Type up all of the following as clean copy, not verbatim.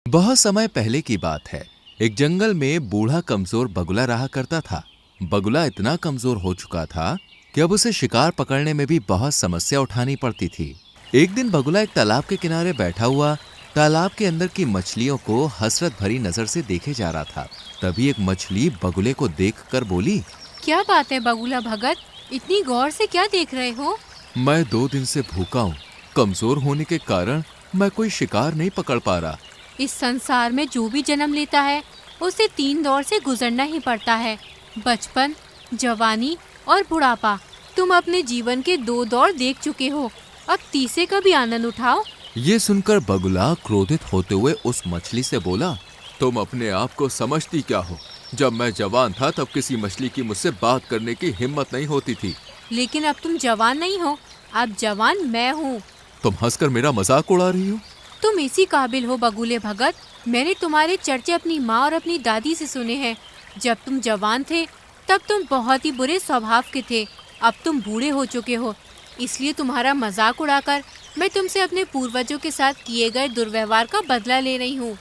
बहुत समय पहले की बात है। एक जंगल में बूढ़ा कमजोर बगुला रहा करता था। बगुला इतना कमजोर हो चुका था कि अब उसे शिकार पकड़ने में भी बहुत समस्या उठानी पड़ती थी। एक दिन बगुला एक तालाब के किनारे बैठा हुआ तालाब के अंदर की मछलियों को हसरत भरी नजर से देखे जा रहा था। तभी एक मछली बगुले को देखकर बोली, क्या बात है बगुला भगत, इतनी गौर से क्या देख रहे हो? मैं 2 दिन से भूखा हूँ। कमजोर होने के कारण मैं कोई शिकार नहीं पकड़ पा रहा। इस संसार में जो भी जन्म लेता है उसे 3 दौर से गुजरना ही पड़ता है, बचपन, जवानी और बुढ़ापा। तुम अपने जीवन के 2 दौर देख चुके हो, अब तीसरे का भी आनंद उठाओ। ये सुनकर बगुला क्रोधित होते हुए उस मछली से बोला, तुम अपने आप को समझती क्या हो? जब मैं जवान था तब किसी मछली की मुझसे बात करने की हिम्मत नहीं होती थी। लेकिन अब तुम जवान नहीं हो, अब जवान मैं हूँ। तुम हंसकर मेरा मजाक उड़ा रही हो? तुम इसी काबिल हो बगुले भगत। मैंने तुम्हारे चर्चे अपनी माँ और अपनी दादी से सुने हैं। जब तुम जवान थे तब तुम बहुत ही बुरे स्वभाव के थे। अब तुम बूढ़े हो चुके हो, इसलिए तुम्हारा मजाक उड़ाकर मैं तुमसे अपने पूर्वजों के साथ किए गए दुर्व्यवहार का बदला ले रही हूँ।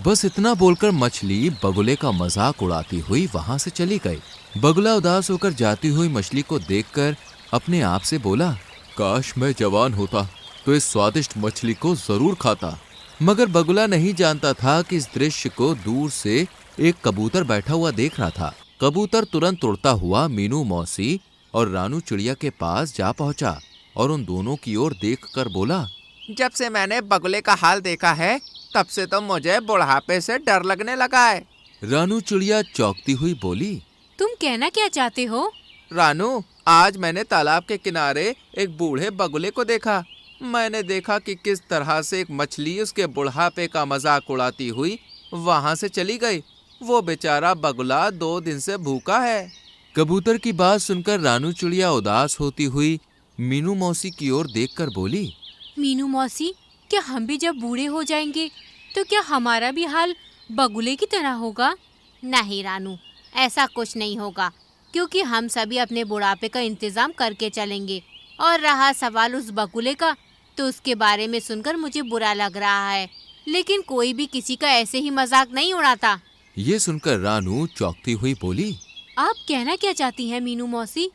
बस इतना बोलकर मछली बगुले का मजाक उड़ाती हुई वहां से चली गई। बगुला उदास होकर जाती हुई मछली को देखकर अपने आप से बोला, काश मैं जवान होता तो इस स्वादिष्ट मछली को जरूर खाता। मगर बगुला नहीं जानता था कि इस दृश्य को दूर से एक कबूतर बैठा हुआ देख रहा था। कबूतर तुरंत उड़ता हुआ मीनू मौसी और रानू चिड़िया के पास जा पहुंचा और उन दोनों की ओर देखकर बोला, जब से मैंने बगुले का हाल देखा है तब से तो मुझे बुढ़ापे से डर लगने लगा है। रानू चिड़िया चौंकती हुई बोली, तुम कहना क्या चाहते हो? रानू, आज मैंने तालाब के किनारे एक बूढ़े बगुले को देखा। मैंने देखा कि किस तरह से एक मछली उसके बुढ़ापे का मजाक उड़ाती हुई वहां से चली गई। वो बेचारा बगुला 2 दिन से भूखा है। कबूतर की बात सुनकर रानू चिड़िया उदास होती हुई मीनू मौसी की ओर देखकर बोली, मीनू मौसी, क्या हम भी जब बूढ़े हो जाएंगे तो क्या हमारा भी हाल बगुले की तरह होगा? नहीं रानू, ऐसा कुछ नहीं होगा, क्योंकि हम सभी अपने बुढ़ापे का इंतजाम करके चलेंगे। और रहा सवाल उस बगुले का, तो उसके बारे में सुनकर मुझे बुरा लग रहा है, लेकिन कोई भी किसी का ऐसे ही मजाक नहीं उड़ाता। ये सुनकर रानू चौंकती हुई बोली, आप कहना क्या चाहती हैं मीनू मौसी?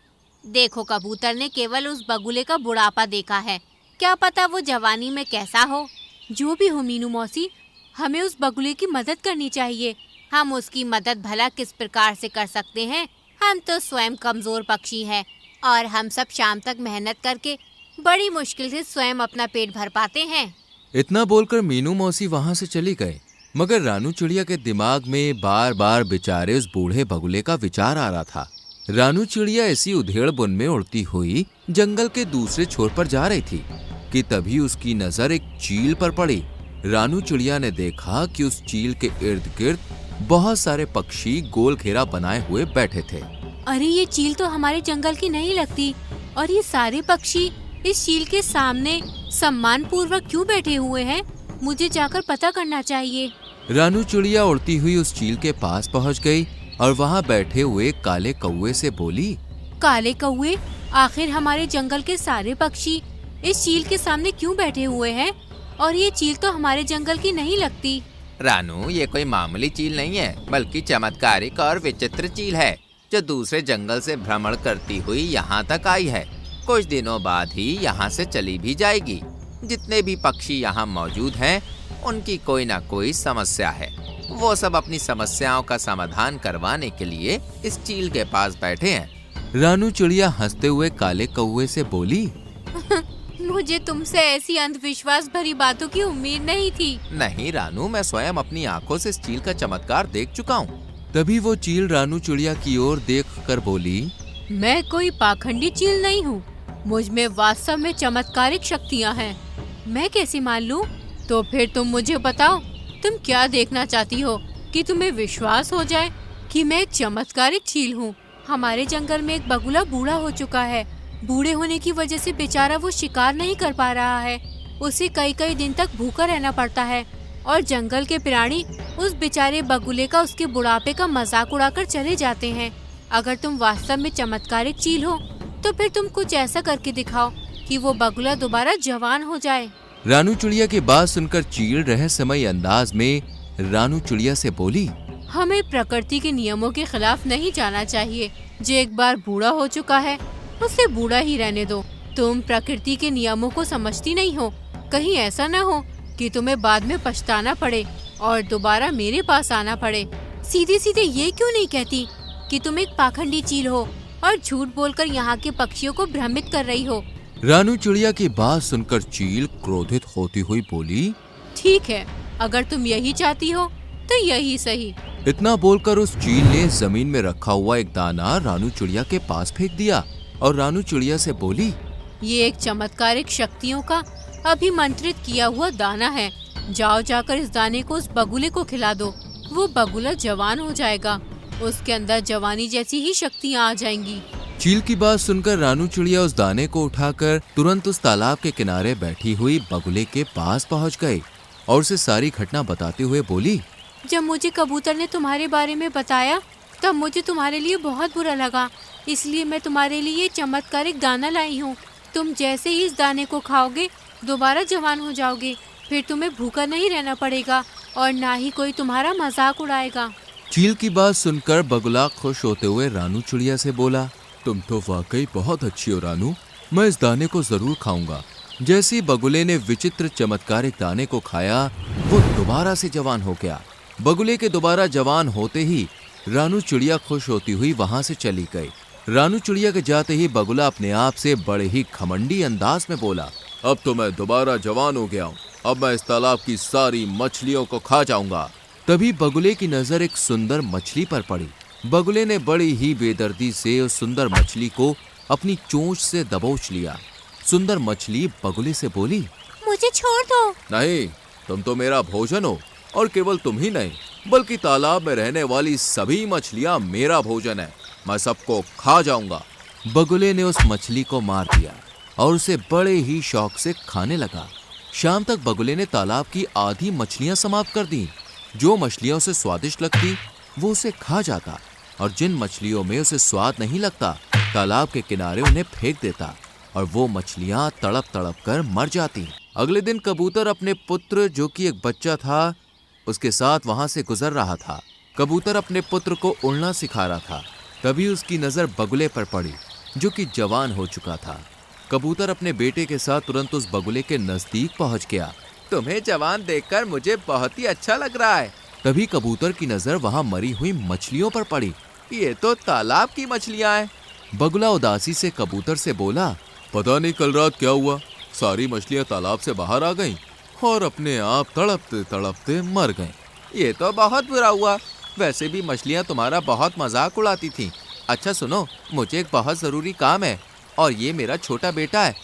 देखो, कबूतर ने केवल उस बगुले का बुढ़ापा देखा है, क्या पता वो जवानी में कैसा हो। जो भी हो मीनू मौसी, हमें उस बगुले की मदद करनी चाहिए। हम उसकी मदद भला किस प्रकार से कर सकते हैं? हम तो स्वयं कमजोर पक्षी हैं और हम सब शाम तक मेहनत करके बड़ी मुश्किल से स्वयं अपना पेट भर पाते हैं। इतना बोलकर मीनू मौसी वहां से चली गए। मगर रानू चिड़िया के दिमाग में बार बार बेचारे उस बूढ़े बगुले का विचार आ रहा था। रानू चिड़िया इसी उधेड़ बुन में उड़ती हुई जंगल के दूसरे छोर पर जा रही थी कि तभी उसकी नजर एक चील पर पड़ी। रानू चिड़िया ने देखा कि उस चील के इर्द गिर्द बहुत सारे पक्षी गोल घेरा बनाए हुए बैठे थे। अरे, ये चील तो हमारे जंगल की नहीं लगती। और ये सारे पक्षी इस चील के सामने सम्मान पूर्वक क्यों बैठे हुए हैं? मुझे जाकर पता करना चाहिए। रानू चिड़िया उड़ती हुई उस चील के पास पहुंच गई और वहां बैठे हुए काले कौवे से बोली, काले कौवे, आखिर हमारे जंगल के सारे पक्षी इस चील के सामने क्यों बैठे हुए हैं? और ये चील तो हमारे जंगल की नहीं लगती। रानू, ये कोई मामूली चील नहीं है, बल्कि चमत्कारिक और विचित्र चील है, जो दूसरे जंगल से भ्रमण करती हुई यहाँ तक आई है। कुछ दिनों बाद ही यहाँ से चली भी जाएगी। जितने भी पक्षी यहाँ मौजूद हैं, उनकी कोई ना कोई समस्या है। वो सब अपनी समस्याओं का समाधान करवाने के लिए इस चील के पास बैठे हैं। रानू चिड़िया हंसते हुए काले कौवे से बोली, मुझे तुमसे ऐसी अंधविश्वास भरी बातों की उम्मीद नहीं थी। नहीं रानू, मैं स्वयं अपनी आंखों से इस चील का चमत्कार देख चुका हूँ। तभी वो चील रानू चिड़िया की ओर देखकर बोली, मैं कोई पाखंडी चील नहीं हूँ। मुझ में वास्तव में चमत्कारिक शक्तियाँ हैं। मैं कैसे मान लूँ? तो फिर तुम मुझे बताओ, तुम क्या देखना चाहती हो कि तुम्हें विश्वास हो जाए कि मैं एक चमत्कारिक चील हूँ? हमारे जंगल में एक बगुला बूढ़ा हो चुका है। बूढ़े होने की वजह से बेचारा वो शिकार नहीं कर पा रहा है। उसे कई कई दिन तक भूखा रहना पड़ता है और जंगल के प्राणी उस बेचारे बगुले का उसके बुढ़ापे का मजाक उड़ाकर चले जाते हैं। अगर तुम वास्तव में चमत्कारिक चील हो तो फिर तुम कुछ ऐसा करके दिखाओ कि वो बगुला दोबारा जवान हो जाए। रानू चिड़िया की बात सुनकर चील रहस्यमयी अंदाज में रानू चिड़िया से बोली, हमें प्रकृति के नियमों के खिलाफ नहीं जाना चाहिए। जो एक बार बूढ़ा हो चुका है उसे बूढ़ा ही रहने दो। तुम प्रकृति के नियमों को समझती नहीं हो। कहीं ऐसा न हो कि तुम्हें बाद में पछताना पड़े और दोबारा मेरे पास आना पड़े। सीधे सीधे ये क्यों नहीं कहती कि तुम एक पाखंडी चील हो और झूठ बोलकर यहाँ के पक्षियों को भ्रमित कर रही हो। रानू चिड़िया की बात सुनकर चील क्रोधित होती हुई बोली, ठीक है, अगर तुम यही चाहती हो तो यही सही। इतना बोलकर उस चील ने जमीन में रखा हुआ एक दाना रानू चिड़िया के पास फेंक दिया और रानू चिड़िया से बोली, ये एक चमत्कारिक शक्तियों का अभिमंत्रित किया हुआ दाना है। जाओ जाकर इस दाने को उस बगुले को खिला दो। वो बगुला जवान हो जाएगा, उसके अंदर जवानी जैसी ही शक्तियाँ आ जाएंगी। चील की बात सुनकर रानू चिड़िया उस दाने को उठाकर तुरंत उस तालाब के किनारे बैठी हुई बगुले के पास पहुंच गई और उसे सारी घटना बताते हुए बोली, जब मुझे कबूतर ने तुम्हारे बारे में बताया तब मुझे तुम्हारे लिए बहुत बुरा लगा, इसलिए मैं तुम्हारे लिए चमत्कारिक दाना लाई हूँ। तुम जैसे ही इस दाने को खाओगे दोबारा जवान हो जाओगे। फिर तुम्हें भूखा नहीं रहना पड़ेगा और ना ही कोई तुम्हारा मजाक उड़ाएगा। चील की बात सुनकर बगुला खुश होते हुए रानू चिड़िया से बोला, तुम तो वाकई बहुत अच्छी हो रानू, मैं इस दाने को जरूर खाऊंगा। जैसे ही बगुले ने विचित्र चमत्कारिक दाने को खाया वो दोबारा से जवान हो गया। बगुले के दोबारा जवान होते ही रानू चिड़िया खुश होती हुई वहां से चली गई। रानू चिड़िया के जाते ही बगुला अपने आप से बड़े ही घमंडी अंदाज में बोला, अब तो मैं दोबारा जवान हो गया हूँ, अब मैं इस तालाब की सारी मछलियों को खा जाऊंगा। तभी बगुले की नजर एक सुंदर मछली पर पड़ी। बगुले ने बड़ी ही बेदर्दी से उस सुंदर मछली को अपनी चोंच से दबोच लिया। सुंदर मछली बगुले से बोली, मुझे छोड़ दो। नहीं, तुम तो मेरा भोजन हो और केवल तुम ही नहीं बल्कि तालाब में रहने वाली सभी मछलियां मेरा भोजन है, मैं सबको खा जाऊंगा। बगुले ने उस मछली को मार दिया और उसे बड़े ही शौक से खाने लगा। शाम तक बगुले ने तालाब की आधी मछलियां समाप्त कर दी। जो मछलियां उसे स्वादिष्ट लगती वो उसे खा जाता और जिन मछलियों में उसे स्वाद नहीं लगता तालाब के किनारे उन्हें फेंक देता और वो मछलियां तड़प तड़प कर मर जाती। अगले दिन कबूतर अपने पुत्र जो कि एक बच्चा था उसके साथ वहां से गुजर रहा था। कबूतर अपने पुत्र को उड़ना सिखा रहा था। तभी उसकी नजर बगुले पर पड़ी जो कि जवान हो चुका था। कबूतर अपने बेटे के साथ तुरंत उस बगुले के नजदीक पहुंच गया। तुम्हें जवान देखकर मुझे बहुत ही अच्छा लग रहा है। तभी कबूतर की नजर वहां मरी हुई मछलियों पर पड़ी। ये तो तालाब की मछलियां हैं। बगुला उदासी से कबूतर से बोला, पता नहीं कल रात क्या हुआ, सारी मछलियां तालाब से बाहर आ गईं और अपने आप तड़पते तड़पते मर गईं। ये तो बहुत बुरा हुआ। वैसे भी मछलियां तुम्हारा बहुत मजाक उड़ाती थीं। अच्छा सुनो, मुझे एक बहुत ज़रूरी काम है और ये मेरा छोटा बेटा है,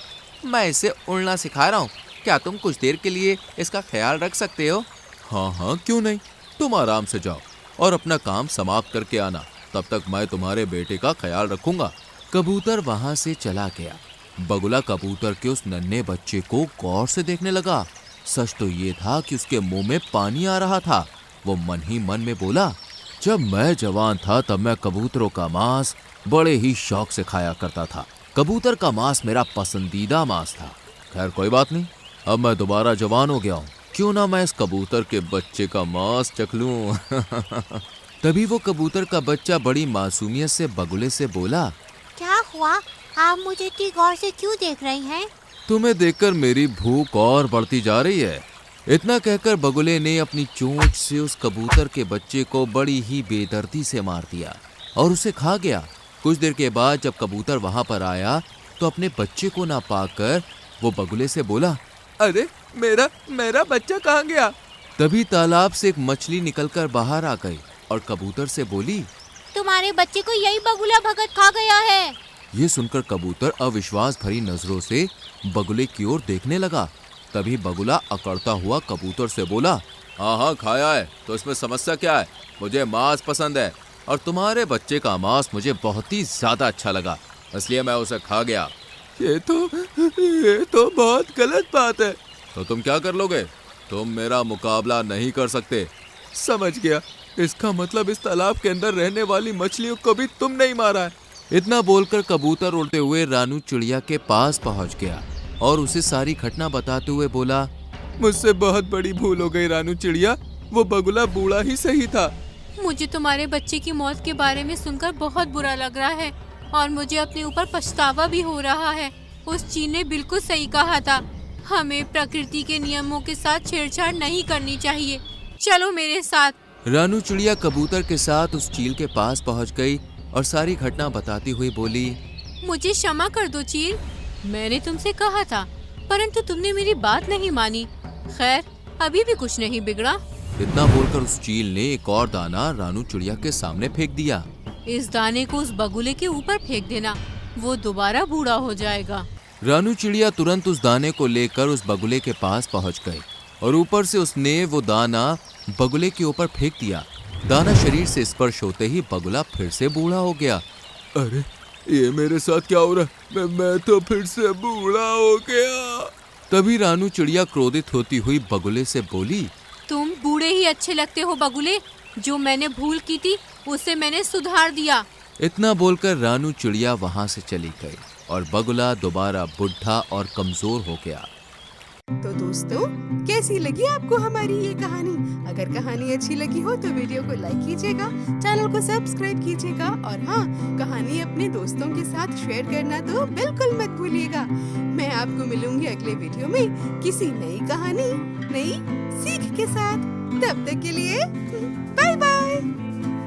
मैं इसे उड़ना सिखा रहा हूँ। क्या तुम कुछ देर के लिए इसका ख्याल रख सकते हो? हाँ हाँ, क्यों नहीं, तुम आराम से जाओ और अपना काम समाप्त करके आना, तब तक मैं तुम्हारे बेटे का ख्याल रखूंगा। कबूतर वहां से चला गया। बगुला कबूतर के उस नन्हे बच्चे को गौर से देखने लगा। सच तो ये था कि उसके मुंह में पानी आ रहा था। वो मन ही मन में बोला, जब मैं जवान था तब मैं कबूतरों का मांस बड़े ही शौक से खाया करता था। कबूतर का मांस मेरा पसंदीदा मांस था। खैर कोई बात नहीं, अब मैं दोबारा जवान हो गया हूँ, क्यों ना मैं इस कबूतर के बच्चे का मांस चख लूं। तभी वो कबूतर का बच्चा बड़ी मासूमियत से बगुले से बोला, क्या हुआ, आप मुझे इतनी गौर से क्यों देख रही हैं? तुम्हें देखकर मेरी भूख और बढ़ती जा रही है। इतना कहकर बगुले ने अपनी चोंच से उस कबूतर के बच्चे को बड़ी ही बेदर्दी से मार दिया और उसे खा गया। कुछ देर के बाद जब कबूतर वहां पर आया तो अपने बच्चे को ना पाकर वो बगुले से बोला, अरे मेरा बच्चा कहाँ गया? तभी तालाब से एक मछली निकलकर बाहर आ गई और कबूतर से बोली, तुम्हारे बच्चे को यही बगुला भगत खा गया है। ये सुनकर कबूतर अविश्वास भरी नजरों से बगुले की ओर देखने लगा। तभी बगुला अकड़ता हुआ कबूतर से बोला, हाँ खाया है, तो इसमें समस्या क्या है? मुझे मांस पसंद है और तुम्हारे बच्चे का मांस मुझे बहुत ही ज्यादा अच्छा लगा, इसलिए मैं उसे खा गया। ये तो बहुत गलत बात है। तो तुम क्या कर लोगे? तुम मेरा मुकाबला नहीं कर सकते। समझ गया, इसका मतलब इस तालाब के अंदर रहने वाली मछलियों को भी तुम नहीं मारा है। इतना बोलकर कबूतर उड़ते हुए रानू चिड़िया के पास पहुंच गया और उसे सारी घटना बताते हुए बोला, मुझसे बहुत बड़ी भूल हो गई रानू चिड़िया, वो बगुला बूढ़ा ही सही था। मुझे तुम्हारे बच्चे की मौत के बारे में सुनकर बहुत बुरा लग रहा है और मुझे अपने ऊपर पछतावा भी हो रहा है। उस चील ने बिल्कुल सही कहा था, हमें प्रकृति के नियमों के साथ छेड़छाड़ नहीं करनी चाहिए। चलो मेरे साथ। रानू चिड़िया कबूतर के साथ उस चील के पास पहुंच गई और सारी घटना बताती हुई बोली, मुझे क्षमा कर दो चील, मैंने तुमसे कहा था परंतु तुमने मेरी बात नहीं मानी। खैर अभी भी कुछ नहीं बिगड़ा। इतना बोलकर उस चील ने एक और दाना रानू चिड़िया के सामने फेंक दिया। इस दाने को उस बगुले के ऊपर फेंक देना, वो दोबारा बूढ़ा हो जाएगा। रानू चिड़िया तुरंत उस दाने को लेकर उस बगुले के पास पहुंच गई और ऊपर से उसने वो दाना बगुले के ऊपर फेंक दिया। दाना शरीर से स्पर्श होते ही बगुला फिर से बूढ़ा हो गया। अरे ये मेरे साथ क्या हो रहा है? मैं तो फिर से बूढ़ा हो गया। तभी रानू चिड़िया क्रोधित होती हुई बगुले से बोली, तुम बूढ़े ही अच्छे लगते हो बगुले, जो मैंने भूल की थी उसे मैंने सुधार दिया। इतना बोलकर रानू चिड़िया वहां से चली गई और बगुला दोबारा बुढ़ा और कमजोर हो गया। तो दोस्तों, कैसी लगी आपको हमारी ये कहानी? अगर कहानी अच्छी लगी हो तो वीडियो को लाइक कीजिएगा, चैनल को सब्सक्राइब कीजिएगा और हाँ, कहानी अपने दोस्तों के साथ शेयर करना तो बिल्कुल मत भूलिएगा। मैं आपको मिलूंगी अगले वीडियो में किसी नई कहानी, नई सीख के साथ। तब तक के लिए बाय बाय।